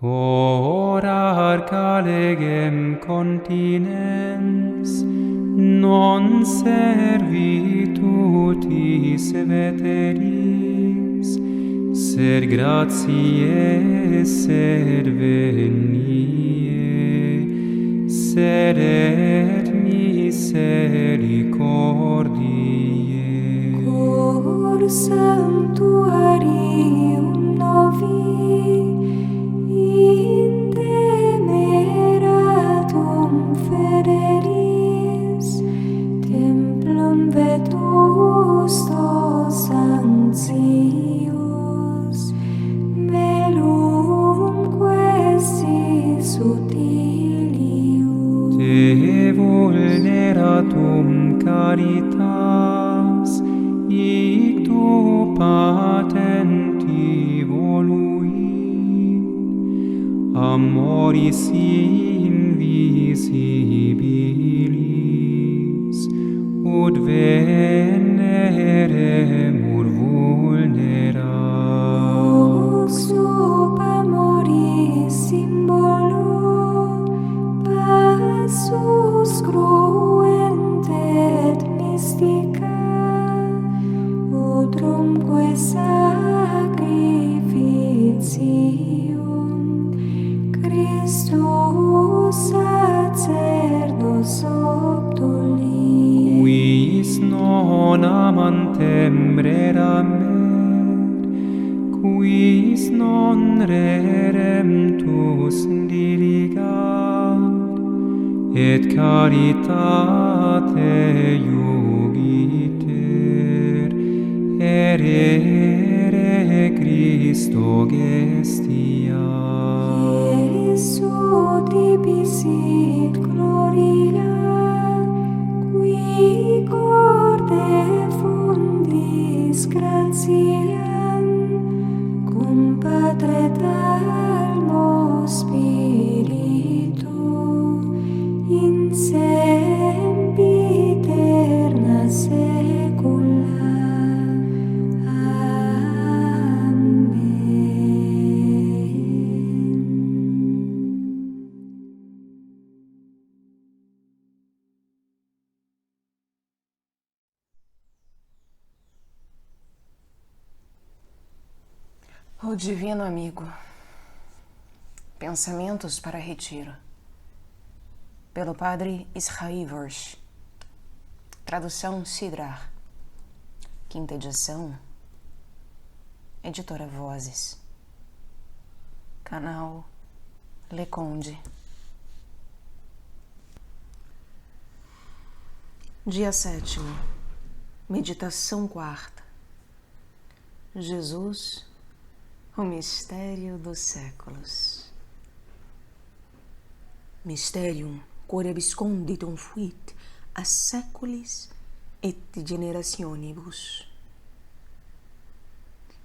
Cor calegem continens, non servitutis veteris, sed gratiae serveniae, sed et misericordiae. Cor sanctuarium novi, in temeratum federis, templum vetustos anxius, velum questis utilius. Te vulneratum caritas, ictu patenti voluit, amoris invisibilis, ut veneremur vulnera. Lux sub amoris symbolo, passus cruent et mystica, utrumque sacrificium Christus sacerdos obtulit. Quis non amantem reramer, quis non reremtus diligat, et caritate iugiter, erere Christo gestia. Iesu dibisit gloria, qui corde fundis gratiam, cum Patre et Almo Spiritu, in sempiterna saecula. O Divino Amigo. Pensamentos para retiro. Pelo Padre Israel Worsch. Tradução Sidrar. Quinta edição. Editora Vozes. Canal Leconde. Dia 7º. Meditação 4ª. Jesus, o mistério dos séculos. Mysterium quod absconditum fuit a seculis et generationibus.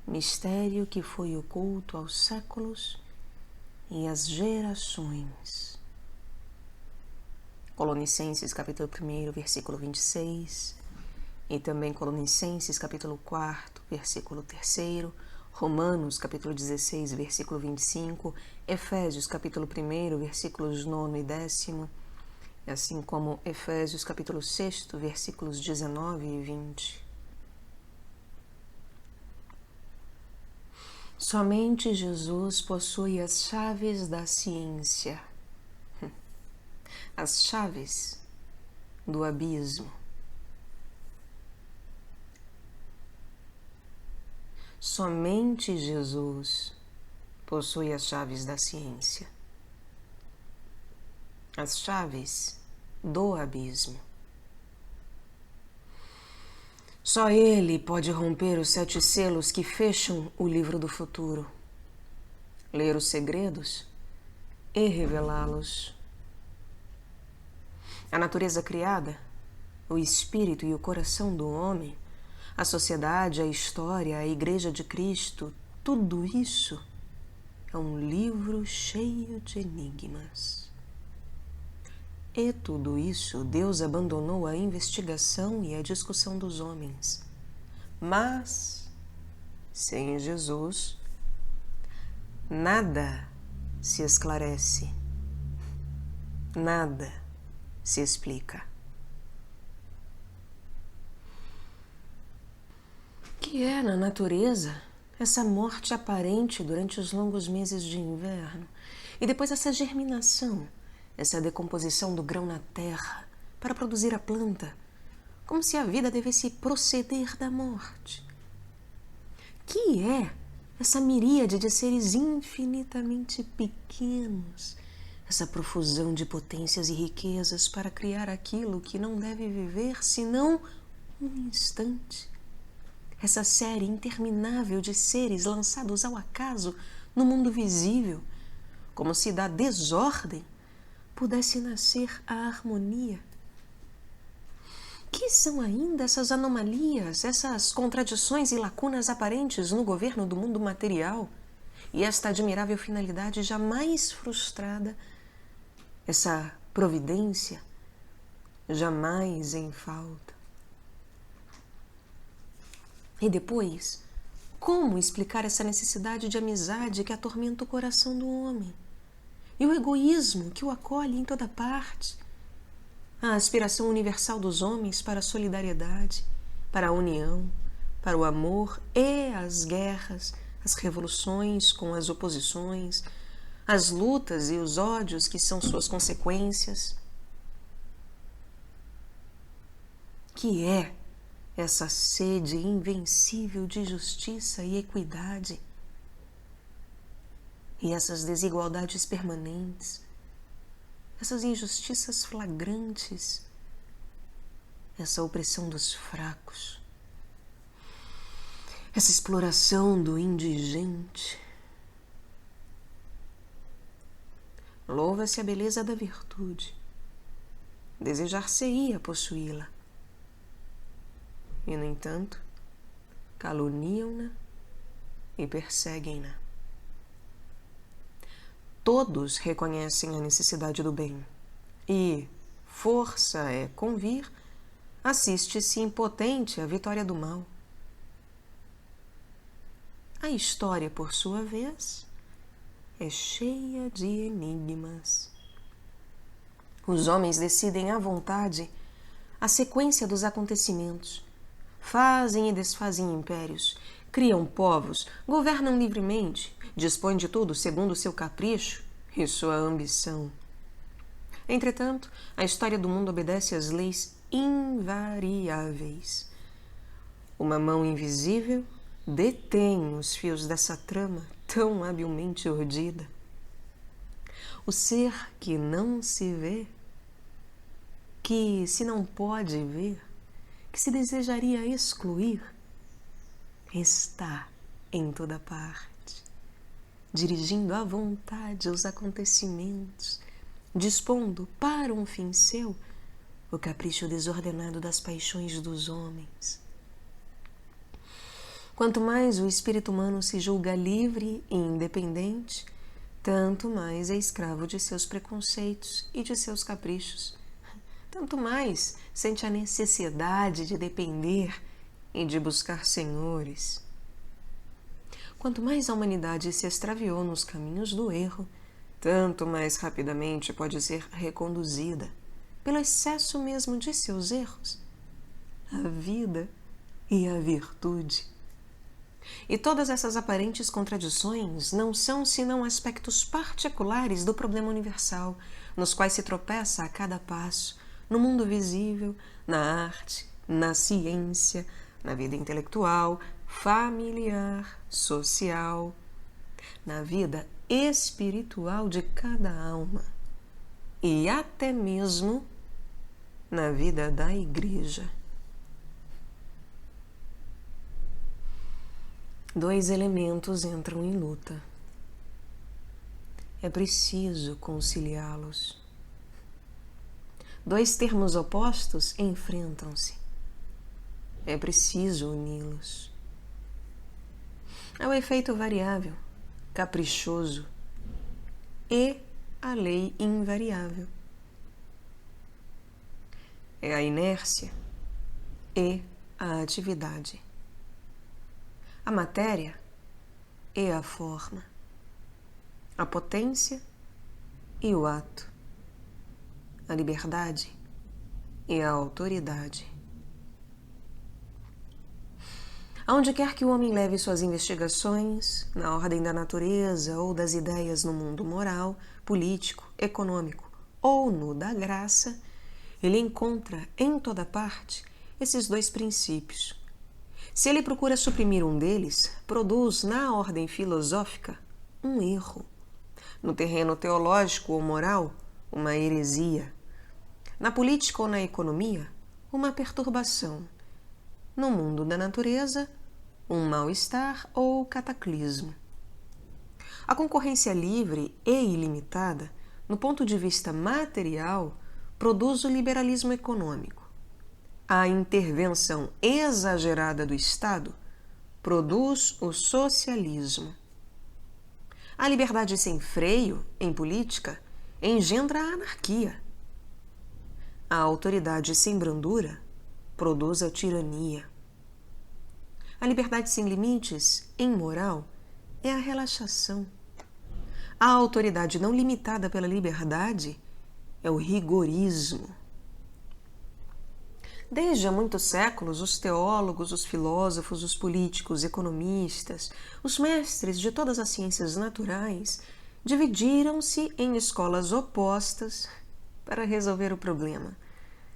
Mistério que foi oculto aos séculos e às gerações. Colonicenses capítulo 1, versículo 26, e também Colonicenses capítulo 4, versículo 3, Romanos capítulo 16, versículo 25, Efésios capítulo 1, versículos 9 e 10, assim como Efésios capítulo 6, versículos 19 e 20. Somente Jesus possui as chaves da ciência, as chaves do abismo. Somente Jesus possui as chaves da ciência, as chaves do abismo. Só Ele pode romper os 7 selos que fecham o livro do futuro, ler os segredos e revelá-los. A natureza criada, o espírito e o coração do homem, a sociedade, a história, a Igreja de Cristo, tudo isso é um livro cheio de enigmas. E tudo isso Deus abandonou à investigação e à discussão dos homens. Mas, sem Jesus, nada se esclarece. Nada se explica. Que é na natureza essa morte aparente durante os longos meses de inverno e depois essa germinação, essa decomposição do grão na terra para produzir a planta, como se a vida devesse proceder da morte. Que é essa miríade de seres infinitamente pequenos, essa profusão de potências e riquezas para criar aquilo que não deve viver senão um instante. Essa série interminável de seres lançados ao acaso no mundo visível, como se da desordem pudesse nascer a harmonia. Que são ainda essas anomalias, essas contradições e lacunas aparentes no governo do mundo material e esta admirável finalidade jamais frustrada, essa providência jamais em falta? E depois, como explicar essa necessidade de amizade que atormenta o coração do homem? E o egoísmo que o acolhe em toda parte? A aspiração universal dos homens para a solidariedade, para a união, para o amor e as guerras, as revoluções com as oposições, as lutas e os ódios que são suas consequências. Que é essa sede invencível de justiça e equidade, e essas desigualdades permanentes, essas injustiças flagrantes, essa opressão dos fracos, essa exploração do indigente. Louva-se a beleza da virtude, desejar-se-ia possuí-la. E, no entanto, caluniam-na e perseguem-na. Todos reconhecem a necessidade do bem e, força é convir, assiste-se impotente à vitória do mal. A história, por sua vez, é cheia de enigmas. Os homens decidem à vontade a sequência dos acontecimentos, fazem e desfazem impérios, criam povos, governam livremente, dispõem de tudo segundo o seu capricho e sua ambição. Entretanto, a história do mundo obedece às leis invariáveis. Uma mão invisível detém os fios dessa trama tão habilmente urdida. O ser que não se vê, que se não pode ver, que se desejaria excluir, está em toda parte, dirigindo à vontade os acontecimentos, dispondo para um fim seu o capricho desordenado das paixões dos homens. Quanto mais o espírito humano se julga livre e independente, tanto mais é escravo de seus preconceitos e de seus caprichos. Tanto mais sente a necessidade de depender e de buscar senhores. Quanto mais a humanidade se extraviou nos caminhos do erro, tanto mais rapidamente pode ser reconduzida, pelo excesso mesmo de seus erros, à vida e à virtude. E todas essas aparentes contradições não são senão aspectos particulares do problema universal, nos quais se tropeça a cada passo, no mundo visível, na arte, na ciência, na vida intelectual, familiar, social, na vida espiritual de cada alma e até mesmo na vida da Igreja. Dois elementos entram em luta. É preciso conciliá-los. Dois termos opostos enfrentam-se. É preciso uni-los. É o efeito variável, caprichoso, e a lei invariável. É a inércia e a atividade. A matéria e a forma. a potência e o ato, a liberdade e a autoridade. Aonde quer que o homem leve suas investigações, na ordem da natureza ou das ideias no mundo moral, político, econômico ou no da graça, ele encontra em toda parte esses dois princípios. Se ele procura suprimir um deles, produz na ordem filosófica um erro. No terreno teológico ou moral, uma heresia. Na política ou na economia, uma perturbação. No mundo da natureza, um mal-estar ou cataclismo. A concorrência livre e ilimitada, no ponto de vista material, produz o liberalismo econômico. A intervenção exagerada do Estado produz o socialismo. A liberdade sem freio, em política, engendra a anarquia. A autoridade sem brandura produz a tirania. A liberdade sem limites, em moral, é a relaxação. A autoridade não limitada pela liberdade é o rigorismo. Desde há muitos séculos, os teólogos, os filósofos, os políticos, economistas, os mestres de todas as ciências naturais dividiram-se em escolas opostas para resolver o problema.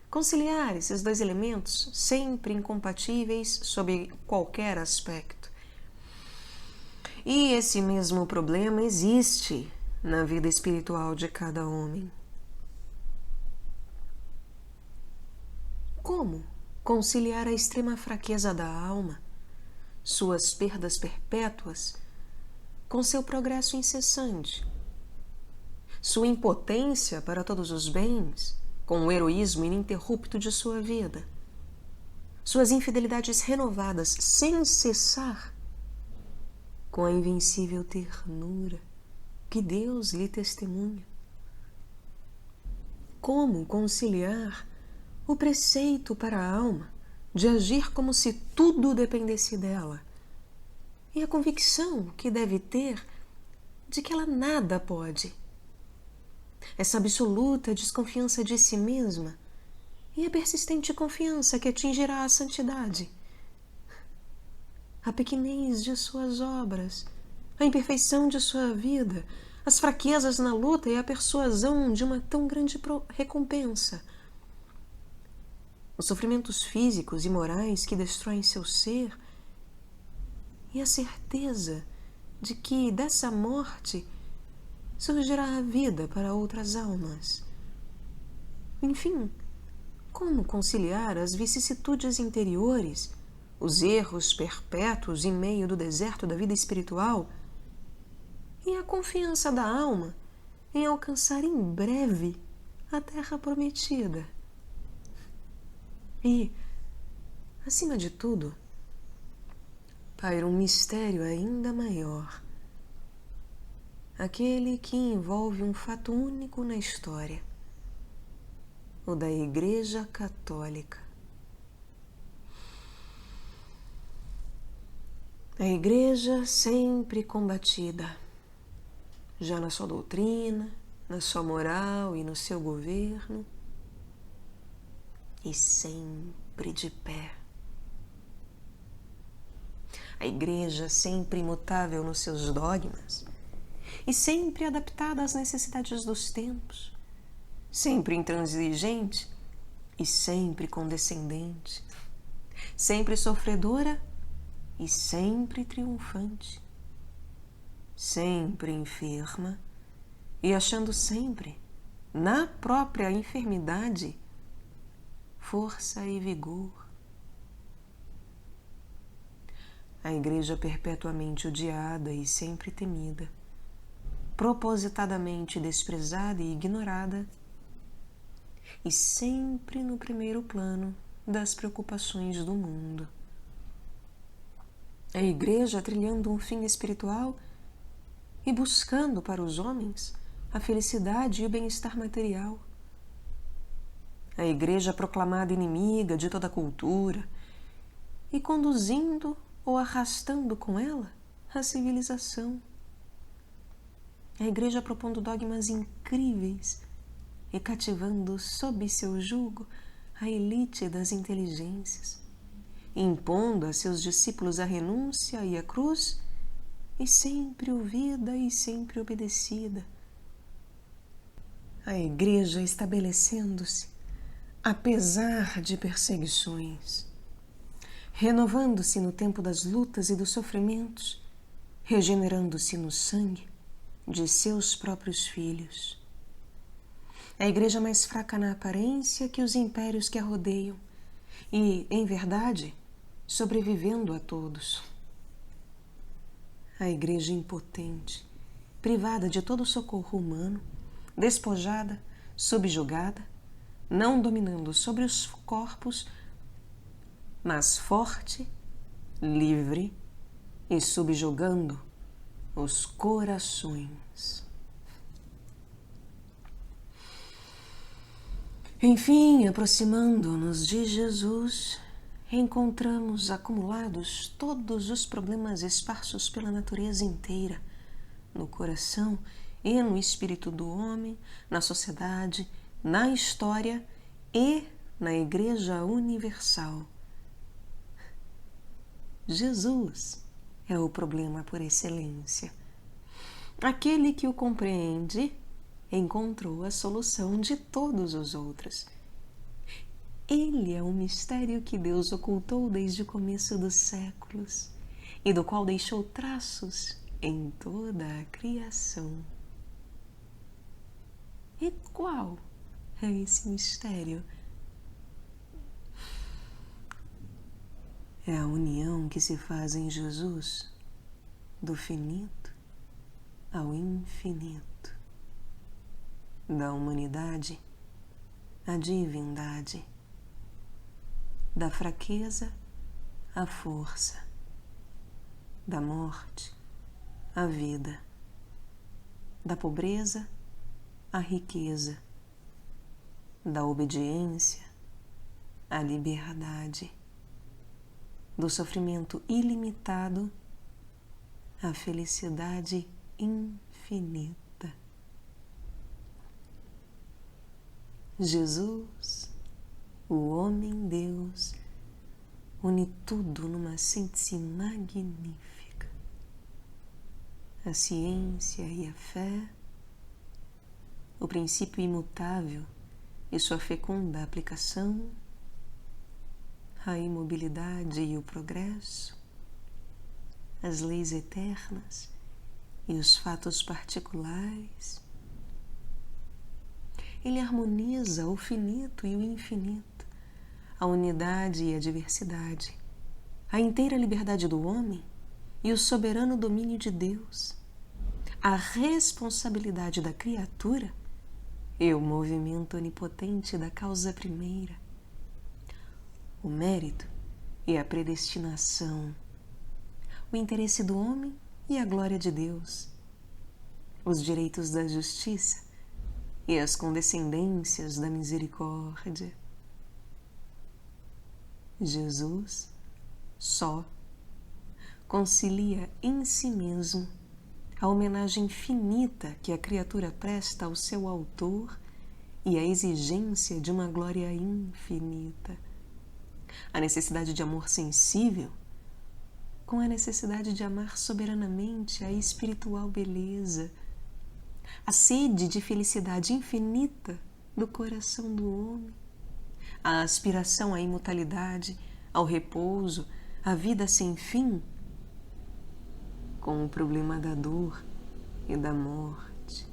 Conciliar esses dois elementos, sempre incompatíveis sob qualquer aspecto. E esse mesmo problema existe na vida espiritual de cada homem. Como conciliar a extrema fraqueza da alma, suas perdas perpétuas, com seu progresso incessante, sua impotência para todos os bens, com o heroísmo ininterrupto de sua vida, suas infidelidades renovadas sem cessar, com a invencível ternura que Deus lhe testemunha? Como conciliar o preceito para a alma de agir como se tudo dependesse dela e a convicção que deve ter de que ela nada pode? Essa absoluta desconfiança de si mesma e a persistente confiança que atingirá a santidade. A pequenez de suas obras, a imperfeição de sua vida, as fraquezas na luta e a persuasão de uma tão grande recompensa. Os sofrimentos físicos e morais que destroem seu ser e a certeza de que dessa morte surgirá a vida para outras almas. Enfim, como conciliar as vicissitudes interiores, os erros perpétuos em meio do deserto da vida espiritual e a confiança da alma em alcançar em breve a terra prometida? E, acima de tudo, paira um mistério ainda maior, aquele que envolve um fato único na história, o da Igreja Católica. A Igreja sempre combatida, já na sua doutrina, na sua moral e no seu governo, e sempre de pé. A Igreja sempre imutável nos seus dogmas e sempre adaptada às necessidades dos tempos, sempre intransigente e sempre condescendente, sempre sofredora e sempre triunfante, sempre enferma e achando sempre, na própria enfermidade, força e vigor. A Igreja perpetuamente odiada e sempre temida, propositadamente desprezada e ignorada, e sempre no primeiro plano das preocupações do mundo. A Igreja trilhando um fim espiritual e buscando para os homens a felicidade e o bem-estar material. A Igreja proclamada inimiga de toda a cultura e conduzindo ou arrastando com ela a civilização. A Igreja propondo dogmas incríveis e cativando sob seu jugo a elite das inteligências, impondo a seus discípulos a renúncia e a cruz, e sempre ouvida e sempre obedecida. A Igreja estabelecendo-se, apesar de perseguições, renovando-se no tempo das lutas e dos sofrimentos, regenerando-se no sangue de seus próprios filhos. A Igreja mais fraca na aparência que os impérios que a rodeiam e, em verdade, sobrevivendo a todos. A Igreja impotente, privada de todo socorro humano, despojada, subjugada, não dominando sobre os corpos, mas forte, livre e subjugando os corações. Enfim, aproximando-nos de Jesus, encontramos acumulados todos os problemas esparsos pela natureza inteira, no coração e no espírito do homem, na sociedade, na história e na Igreja Universal. Jesus é o problema por excelência. Aquele que o compreende encontrou a solução de todos os outros. Ele é um mistério que Deus ocultou desde o começo dos séculos e do qual deixou traços em toda a criação. E qual é esse mistério? É a união que se faz em Jesus do finito ao infinito, da humanidade à divindade, da fraqueza à força, da morte à vida, da pobreza à riqueza, da obediência à liberdade, do sofrimento ilimitado à felicidade infinita. Jesus, o homem-Deus, une tudo numa síntese magnífica. A ciência e a fé, o princípio imutável e sua fecunda aplicação, a imobilidade e o progresso, as leis eternas e os fatos particulares. Ele harmoniza o finito e o infinito, a unidade e a diversidade, a inteira liberdade do homem e o soberano domínio de Deus, a responsabilidade da criatura e o movimento onipotente da causa primeira, o mérito e a predestinação, o interesse do homem e a glória de Deus, os direitos da justiça e as condescendências da misericórdia. Jesus só concilia em si mesmo a homenagem finita que a criatura presta ao seu autor e a exigência de uma glória infinita. A necessidade de amor sensível com a necessidade de amar soberanamente a espiritual beleza, a sede de felicidade infinita do coração do homem, a aspiração à imortalidade, ao repouso, à vida sem fim, com o problema da dor e da morte.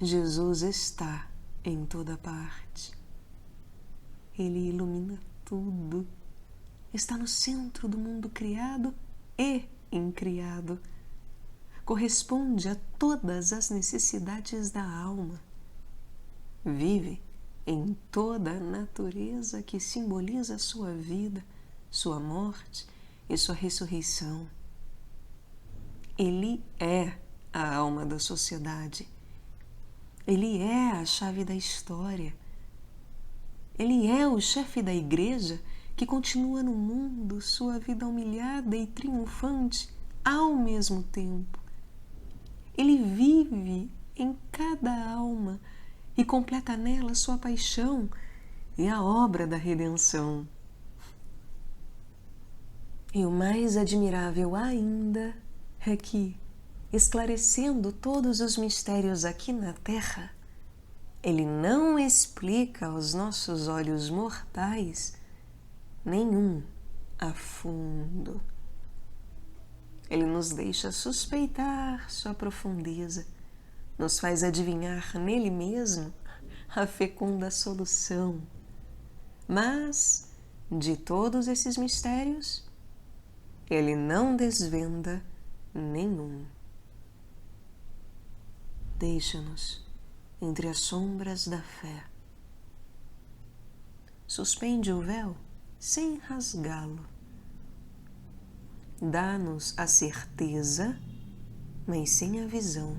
Jesus está em toda parte. Ele ilumina tudo. Está no centro do mundo criado e incriado. Corresponde a todas as necessidades da alma. Vive em toda a natureza que simboliza sua vida, sua morte e sua ressurreição. Ele é a alma da sociedade. Ele é a chave da história. Ele é o chefe da igreja que continua no mundo sua vida humilhada e triunfante ao mesmo tempo. Ele vive em cada alma e completa nela sua paixão e a obra da redenção. E o mais admirável ainda é que, esclarecendo todos os mistérios aqui na Terra, Ele não explica aos nossos olhos mortais nenhum a fundo. Ele nos deixa suspeitar sua profundeza, nos faz adivinhar nele mesmo a fecunda solução. Mas, de todos esses mistérios, ele não desvenda nenhum. Deixa-nos entre as sombras da fé. Suspende o véu sem rasgá-lo. Dá-nos a certeza, mas sem a visão.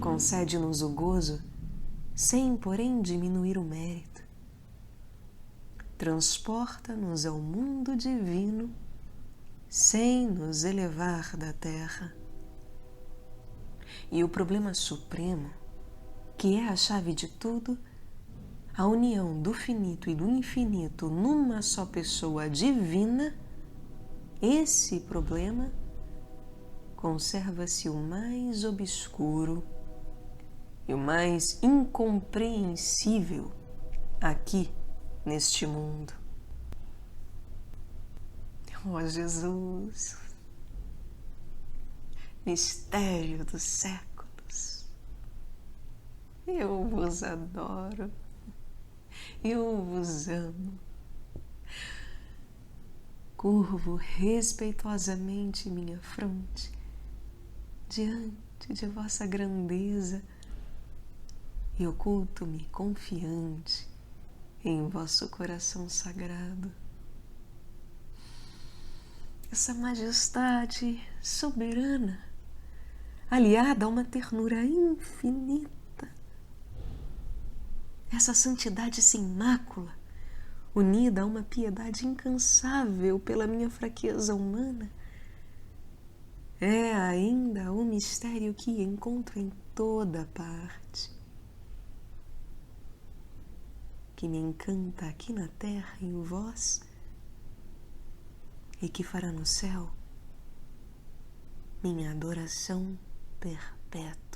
Concede-nos o gozo, sem, porém, diminuir o mérito. Transporta-nos ao mundo divino, sem nos elevar da terra. E o problema supremo, que é a chave de tudo, a união do finito e do infinito numa só pessoa divina, esse problema conserva-se o mais obscuro e o mais incompreensível aqui neste mundo. Oh Jesus, mistério dos séculos, eu vos adoro. Eu vos amo. Curvo respeitosamente minha fronte diante de vossa grandeza e oculto-me confiante em vosso coração sagrado. Essa majestade soberana, aliada a uma ternura infinita, essa santidade sem mácula, unida a uma piedade incansável pela minha fraqueza humana, é ainda o mistério que encontro em toda parte, que me encanta aqui na terra em vós e que fará no céu minha adoração perpétua.